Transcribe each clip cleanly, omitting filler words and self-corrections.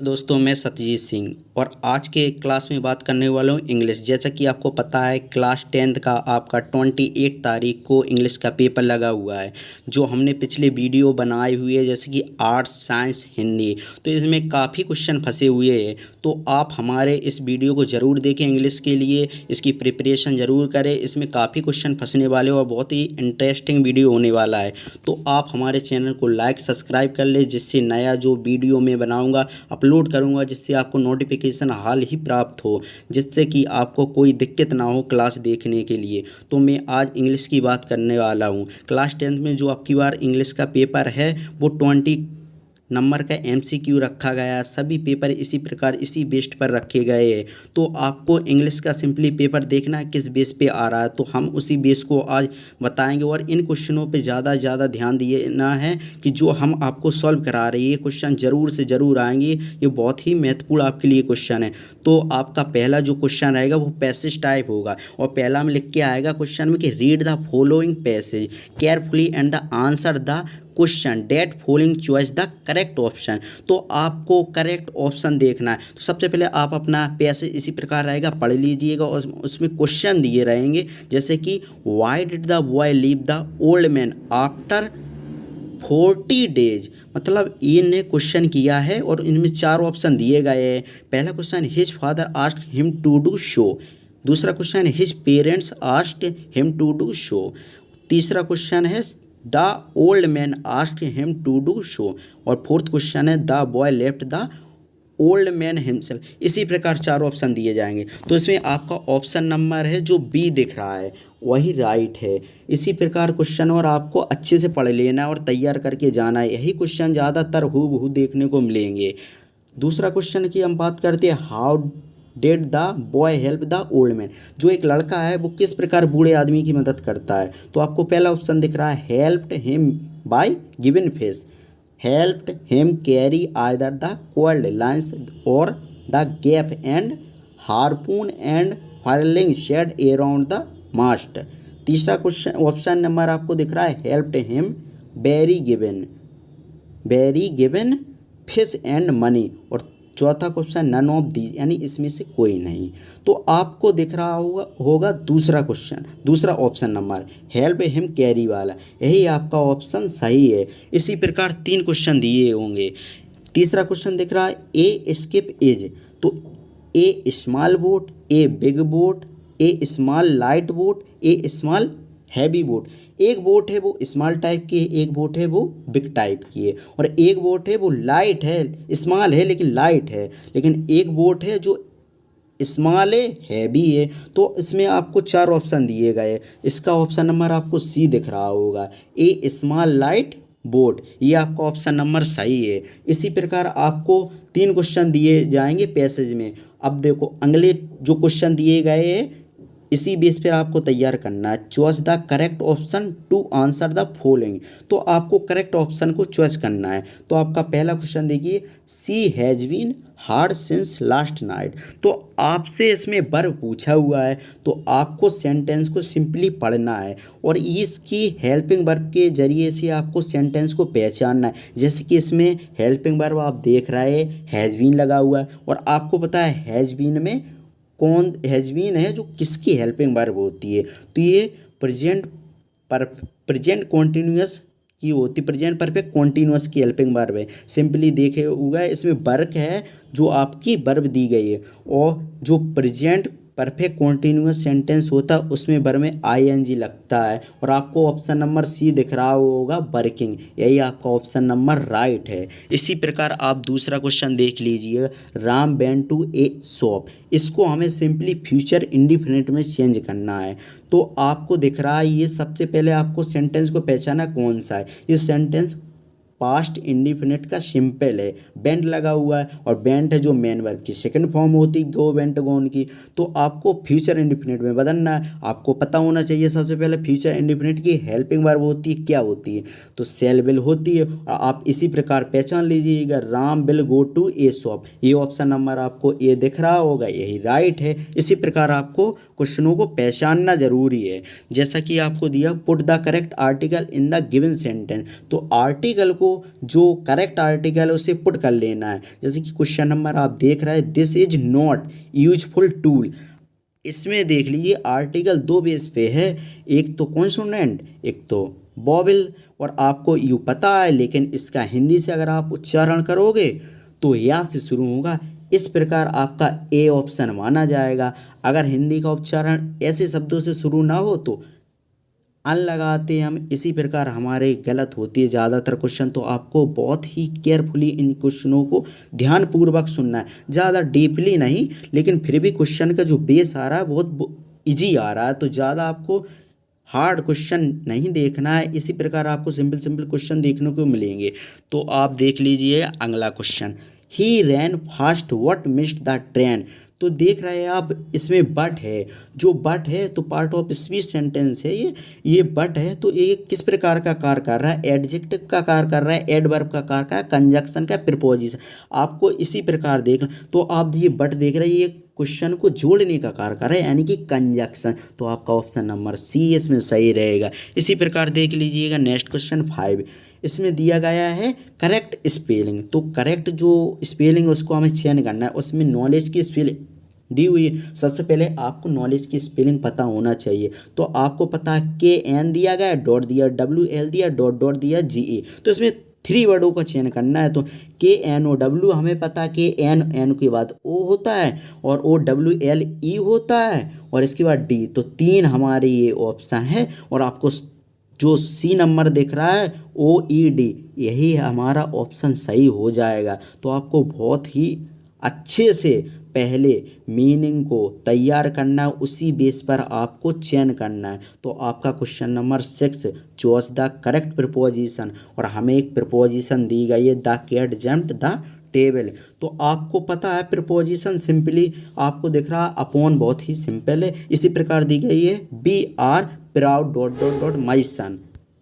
दोस्तों मैं सत्यजीत सिंह और आज के क्लास में बात करने वाला हूँ इंग्लिश। जैसा कि आपको पता है क्लास 10th का आपका 28 तारीख को इंग्लिश का पेपर लगा हुआ है, जो हमने पिछले वीडियो बनाई हुई है जैसे कि आर्ट्स साइंस हिंदी। तो इसमें काफ़ी क्वेश्चन फंसे हुए हैं, तो आप हमारे इस वीडियो को ज़रूर देखें। इंग्लिश के लिए इसकी प्रिपरेशन ज़रूर करें। इसमें काफ़ी क्वेश्चन फंसने वाले और बहुत ही इंटरेस्टिंग वीडियो होने वाला है। तो आप हमारे चैनल को लाइक सब्सक्राइब कर लें, जिससे नया जो वीडियो मैं बनाऊँगा अपलोड करूंगा जिससे आपको नोटिफिकेशन हाल ही प्राप्त हो, जिससे कि आपको कोई दिक्कत ना हो क्लास देखने के लिए। तो मैं आज इंग्लिश की बात करने वाला हूं। क्लास 10th में जो आपकी बार इंग्लिश का पेपर है वो 20 नंबर का एमसीक्यू रखा गया है। सभी पेपर इसी प्रकार इसी बेस्ड पर रखे गए हैं। तो आपको इंग्लिश का सिंपली पेपर देखना है किस बेस पे आ रहा है, तो हम उसी बेस को आज बताएंगे। और इन क्वेश्चनों पे ज़्यादा ध्यान देना है कि जो हम आपको सॉल्व करा रहे हैं ये क्वेश्चन ज़रूर से ज़रूर आएंगे। ये बहुत ही महत्वपूर्ण आपके लिए क्वेश्चन है। तो आपका पहला जो क्वेश्चन रहेगा वो पैसेज टाइप होगा, और पहला में लिख के आएगा क्वेश्चन में कि read the following passage carefully and the answer the question that following choice the correct option. तो आपको करेक्ट ऑप्शन देखना है। तो सबसे पहले आप अपना पैसेज इसी प्रकार रहेगा, पढ़ लीजिएगा। और उसमें क्वेश्चन दिए रहेंगे जैसे कि why did the boy leave the old man after 40 days. मतलब इन्हें क्वेश्चन किया है और इनमें 4 ऑप्शन दिए गए हैं। पहला question his father asked him to do so. दूसरा question his parents asked him to do so. तीसरा क्वेश्चन है the old man asked him to do so. और फोर्थ क्वेश्चन है the boy left the old man himself. इसी प्रकार 4 option दिए जाएंगे। तो इसमें आपका ऑप्शन नंबर है जो बी दिख रहा है वही राइट है। इसी प्रकार क्वेश्चन और आपको अच्छे से पढ़ लेना और तैयार करके जाना है। यही क्वेश्चन ज़्यादातर हूबहू देखने को मिलेंगे। दूसरा क्वेश्चन की हम बात करते हैं how dead the boy help the old man. जो एक लड़का है वो किस प्रकार बूढ़े आदमी की मदद करता है। तो आपको पहला ऑप्शन दिख रहा है helped him by given fish, helped him carry either the coiled lines और the gaff and harpoon and furling sail around the mast. तीसरा क्वेश्चन ऑप्शन नंबर आपको दिख रहा है helped him very given fish and money. और चौथा question none of these, यानी इसमें से कोई नहीं। तो आपको दिख रहा होगा दूसरा क्वेश्चन, दूसरा option number help him carry वाला, यही आपका ऑप्शन सही है। इसी प्रकार 3 क्वेश्चन दिए होंगे। तीसरा क्वेश्चन दिख रहा है ए स्किप इज। तो a small boat, a big boat, a small light boat, a small heavy boat. एक बोट है वो स्मॉल टाइप की है, एक बोट है वो बिग टाइप की है, और एक बोट है वो लाइट है, स्मॉल है लेकिन लाइट है। लेकिन एक बोट है जो स्मॉल है हैवी है। तो इसमें आपको 4 ऑप्शन दिए गए। इसका ऑप्शन नंबर आपको सी दिख रहा होगा, ए स्मॉल लाइट बोट, ये आपका ऑप्शन नंबर सही है। इसी प्रकार आपको 3 क्वेश्चन दिए जाएंगे पैसेज में। अब देखो अगले जो क्वेश्चन दिए गए हैं इसी बेस पर आपको तैयार करना है। Choice the correct option to answer the following. तो आपको करेक्ट ऑप्शन को चॉइस करना है। तो आपका पहला क्वेश्चन देखिए she has been hard since last night. तो आपसे इसमें वर्ब पूछा हुआ है, तो आपको सेंटेंस को सिंपली पढ़ना है और इसकी हेल्पिंग वर्ब के जरिए से आपको सेंटेंस को पहचानना है। जैसे कि इसमें हेल्पिंग वर्ब आप देख रहे हैं हैज़ बीन लगा हुआ है, और आपको पता है हैज़ बीन में कौन हैज़बीन है जो किसकी हेल्पिंग वर्ब होती है। तो ये प्रेजेंट कॉन्टिन्यूअस की होती, प्रेजेंट परफेक्ट कॉन्टिन्यूअस की हेल्पिंग वर्ब है। सिंपली देखे होगा इसमें वर्क है जो आपकी वर्ब दी गई है, और जो प्रेजेंट परफेक्ट कॉन्टिन्यूअस सेंटेंस होता है उसमें वर्ब में आईएनजी लगता है। और आपको ऑप्शन नंबर सी दिख रहा होगा वर्किंग, यही आपका ऑप्शन नंबर राइट है। इसी प्रकार आप दूसरा क्वेश्चन देख लीजिए Ram went to a shop. इसको हमें सिंपली फ्यूचर इंडिफिनिट में चेंज करना है। तो आपको दिख रहा है ये सबसे पहले आपको सेंटेंस को पहचाना कौन सा है। ये सेंटेंस पास्ट इंडिफिनिट का सिंपल है, बेंट लगा हुआ है, और बेंट है जो मेन वर्ब की सेकंड फॉर्म होती है गो वेंट गोन की। तो आपको फ्यूचर इंडिफिनिट में बदलना है। आपको पता होना चाहिए सबसे पहले फ्यूचर इंडिफिनिट की हेल्पिंग वर्ब होती है क्या होती है, तो सेल विल होती है। और आप इसी प्रकार पहचान लीजिएगा Ram will go to a shop, ये ऑप्शन नंबर आपको ए दिख रहा होगा, यही राइट है। इसी प्रकार आपको क्वेश्चनों को पहचानना ज़रूरी है। जैसा कि आपको दिया, put the correct article in the given sentence, तो आर्टिकल को, जो करेक्ट आर्टिकल है उसे पुट कर लेना है। जैसे कि क्वेश्चन नंबर आप देख रहे हैं, this is not useful tool. इसमें देख लीजिए आर्टिकल दो बेस पे है, एक तो कॉन्सोनेंट, एक तो वोवेल, और आपको यू पता है, लेकिन इसका हिंदी से अगर आप उच्चारण करोगे तो या से शुरू होगा। इस प्रकार आपका ए ऑप्शन माना जाएगा। अगर हिंदी का उच्चारण ऐसे शब्दों से शुरू ना हो तो अन लगाते हैं हम, इसी प्रकार हमारे गलत होती है ज़्यादातर क्वेश्चन। तो आपको बहुत ही केयरफुली इन क्वेश्चनों को ध्यानपूर्वक सुनना है, ज़्यादा डीपली नहीं, लेकिन फिर भी क्वेश्चन का जो बेस आ रहा है बहुत इजी आ रहा है, तो ज़्यादा आपको हार्ड क्वेश्चन नहीं देखना है। इसी प्रकार आपको सिंपल सिंपल क्वेश्चन देखने को मिलेंगे। तो आप देख लीजिए अगला question, he ran fast what missed the train. तो देख रहे हैं आप, इसमें बट है, जो बट है तो पार्ट ऑफ स्पीच सेंटेंस है ये बट है, तो ये किस प्रकार का कार्य कर रहा है, एडजेक्टिव का कार्य कर रहा है, एडवर्ब का कार्य कर रहा है, कंजक्शन का, प्रीपोजिशन। आपको इसी प्रकार देखना। तो आप ये बट देख रहे हैं, ये क्वेश्चन को जोड़ने का कार्य कर रहा है, यानी कि कंजक्शन। तो आपका ऑप्शन नंबर सी इसमें सही रहेगा। इसी प्रकार देख लीजिएगा नेक्स्ट क्वेश्चन 5, इसमें दिया गया है करेक्ट स्पेलिंग। तो करेक्ट जो स्पेलिंग उसको हमें चयन करना है, उसमें नॉलेज की स्पेलिंग दी हुई है। सबसे पहले आपको नॉलेज की स्पेलिंग पता होना चाहिए। तो आपको पता है KN दिया गया, डॉट दिया, WL दिया, डॉट डॉट दिया, GE। तो इसमें 3 वर्डों का चयन करना है। तो KNOW हमें पता है, KN के बाद O होता है, और OWLE होता है, और इसके बाद D। तो 3 हमारे ये ऑप्शन है, और आपको जो C नंबर दिख रहा है OED, यही हमारा ऑप्शन सही हो जाएगा। तो आपको बहुत ही अच्छे से पहले मीनिंग को तैयार करना है, उसी बेस पर आपको चयन करना है। तो आपका question number 6, choose the correct preposition, और हमें एक प्रीपोजिशन दी गई है, the cat jumped the table. तो आपको पता है प्रीपोजिशन सिंपली आपको दिख रहा है, अपॉन बहुत ही सिंपल है। इसी प्रकार दी गई है, we are proud dot dot dot my son.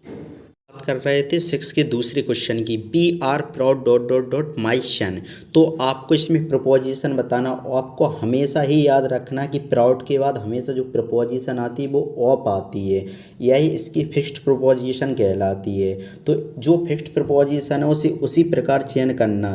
बात कर रहे थे 6 के दूसरे क्वेश्चन की, we are proud dot dot dot my son. तो आपको इसमें प्रपोजिशन बताना, आपको हमेशा ही याद रखना कि प्राउड के बाद हमेशा जो प्रपोजिशन आती है वो ऑप आती है, यही इसकी फिक्स्ड प्रपोजिशन कहलाती है। तो जो फिक्स्ड प्रपोजिशन है उसे उसी प्रकार चयन करना।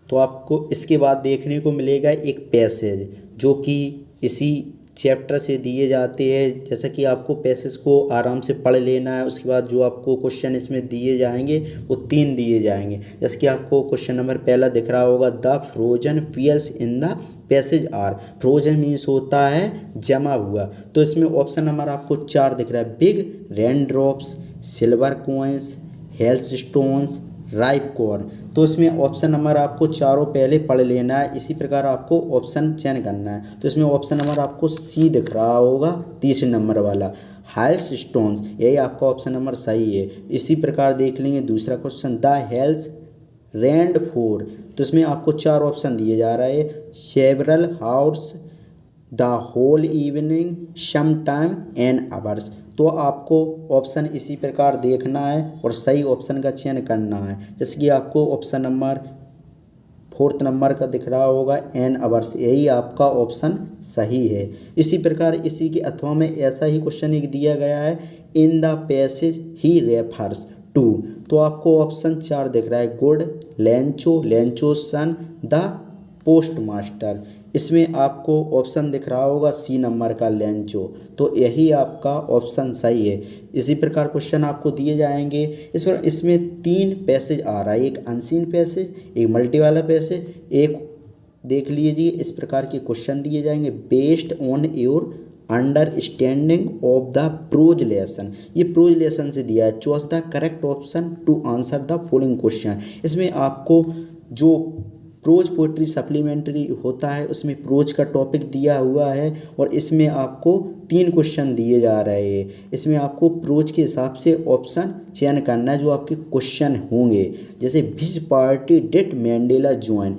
तो आपको इसके बाद देखने को मिलेगा एक पैसेज, जो कि इसी चैप्टर से दिए जाते हैं। जैसा कि आपको पैसेज को आराम से पढ़ लेना है। उसके बाद जो आपको क्वेश्चन इसमें दिए जाएंगे वो 3 दिए जाएंगे। जैसे कि आपको क्वेश्चन नंबर पहला दिख रहा होगा, the frozen fuels in the passage are. Frozen means होता है जमा हुआ। तो इसमें ऑप्शन नंबर आपको 4 दिख रहा है, big rain drops, silver coins, health stones, ripe corn. तो इसमें ऑप्शन नंबर आपको चारों पहले पढ़ लेना है, इसी प्रकार आपको ऑप्शन चयन करना है। तो इसमें ऑप्शन नंबर आपको सी दिख रहा होगा, तीसरे नंबर वाला, हेल्थ स्टोन्स, यही आपका ऑप्शन नंबर सही है। इसी प्रकार देख लेंगे दूसरा question, the health rend for. तो इसमें आपको 4 ऑप्शन दिए जा रहे हैं, several hours, the whole evening, some time, an hours. तो आपको ऑप्शन इसी प्रकार देखना है और सही ऑप्शन का चयन करना है। जैसे कि आपको ऑप्शन नंबर 4 नंबर का दिख रहा होगा, एन आवर्स, यही आपका ऑप्शन सही है। इसी प्रकार इसी के अथवा में ऐसा ही क्वेश्चन एक दिया गया है, in the passage he refers to. तो आपको ऑप्शन 4 दिख रहा है, good, Lencho, Lencho son, the post master. इसमें आपको ऑप्शन दिख रहा होगा सी नंबर का, लेंचो। तो यही आपका ऑप्शन सही है। इसी प्रकार क्वेश्चन आपको दिए जाएंगे। इसमें 3 पैसेज आ रहा है, एक अनसीन पैसेज, एक मल्टी वाला पैसेज, एक देख लीजिए। इस प्रकार के क्वेश्चन दिए जाएंगे, based on your understanding of the prose lesson. ये प्रोज लेसन से दिया है, choose the correct option to answer the following question. इसमें आपको जो प्रोज पोएट्री सप्लीमेंट्री होता है उसमें प्रोज का टॉपिक दिया हुआ है, और इसमें आपको 3 क्वेश्चन दिए जा रहे हैं। इसमें आपको प्रोज के हिसाब से ऑप्शन चयन करना है जो आपके क्वेश्चन होंगे। जैसे विच पार्टी डिड मैंडेला ज्वाइन।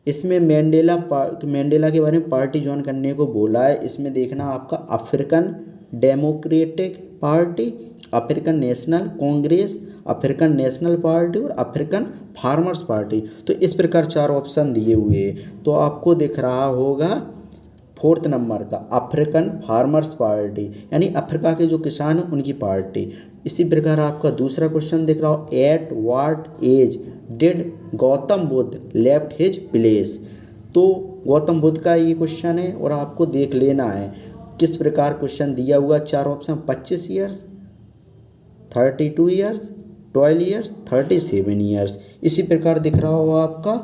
इसमें मैंडेला के बारे में पार्टी ज्वाइन करने को बोला है। इसमें देखना आपका African democratic party, African national Congress, African national party और अफ्रीकन फार्मर्स पार्टी। तो इस प्रकार 4 ऑप्शन दिए हुए हैं। तो आपको दिख रहा होगा 4th नंबर का अफ्रीकन फार्मर्स पार्टी, यानी अफ्रीका के जो किसान हैं उनकी पार्टी। इसी प्रकार आपका दूसरा क्वेश्चन दिख रहा हो, at what age did Gautam Buddha left his place. तो गौतम बुद्ध का ये क्वेश्चन है और आपको देख लेना है किस प्रकार क्वेश्चन दिया हुआ। 4 option 25 years, 32 years, 12 years, 37 years. इसी प्रकार दिख रहा होगा आपका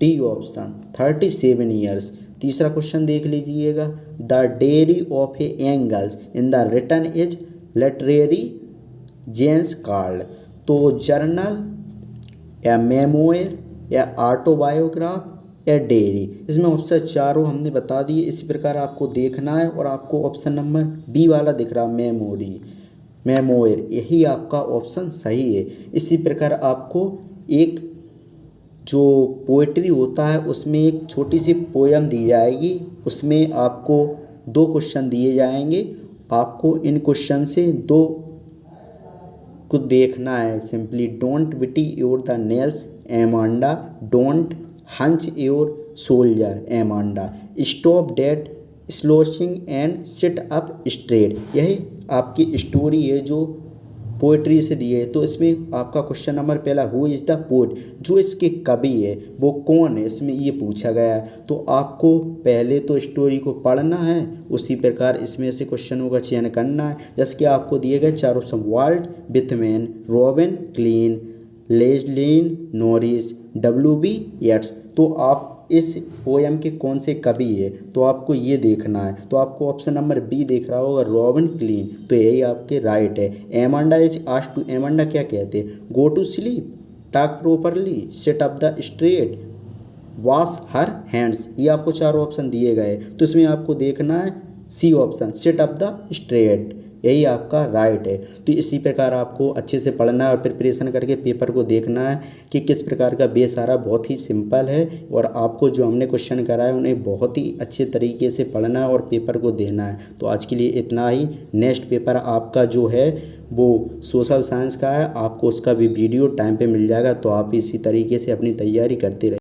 डी ऑप्शन 37 ईयर्स। तीसरा क्वेश्चन देख लीजिएगा, the diary of a angles in the return is literary genre card. तो जर्नल या मेमोयर या ऑटोबायोग्राफ या डेयरी, इसमें ऑप्शन चारों हमने बता दिए। इसी प्रकार आपको देखना है और आपको ऑप्शन नंबर बी वाला दिख रहा मेमोयर, यही आपका ऑप्शन सही है। इसी प्रकार आपको एक जो पोएट्री होता है उसमें एक छोटी सी पोयम दी जाएगी, उसमें आपको 2 क्वेश्चन दिए जाएंगे। आपको इन क्वेश्चन से 2 को देखना है। Simply don't bite your the nails Amanda, don't hunch your shoulder Amanda, stop that sloshing and sit up straight. यही आपकी स्टोरी है जो पोएट्री से दी है। तो इसमें आपका क्वेश्चन नंबर पहला, हु इज़ द पोएट, जो इसके कवि है वो कौन है, इसमें ये पूछा गया है। तो आपको पहले तो स्टोरी को पढ़ना है, उसी प्रकार इसमें से क्वेश्चनों का चयन करना है। जैसे कि आपको दिए गए 4 option, Walt Whitman, Robin Klein, Leslie Norris, W.B. Yeats. तो आप इस पोएम के कौन से कवि है तो आपको ये देखना है। तो आपको ऑप्शन नंबर बी देख रहा होगा, रॉबिन क्लीन, तो यही आपके राइट है। Amanda is asked to, Amanda क्या कहते हैं, go to sleep, talk properly, sit up the straight, wash her hands. ये आपको 4 ऑप्शन दिए गए, तो इसमें आपको देखना है C option, sit up the straight, यही आपका राइट है। तो इसी प्रकार आपको अच्छे से पढ़ना है और प्रिपरेशन करके पेपर को देखना है कि किस प्रकार का बेस आ रहा। बहुत ही सिंपल है और आपको जो हमने क्वेश्चन कराए उन्हें बहुत ही अच्छे तरीके से पढ़ना है और पेपर को देना है। तो आज के लिए इतना ही। नेक्स्ट पेपर आपका जो है वो सोशल साइंस का है, आपको उसका भी वीडियो टाइम पे मिल जाएगा। तो आप इसी तरीके से अपनी तैयारी करते रहिए।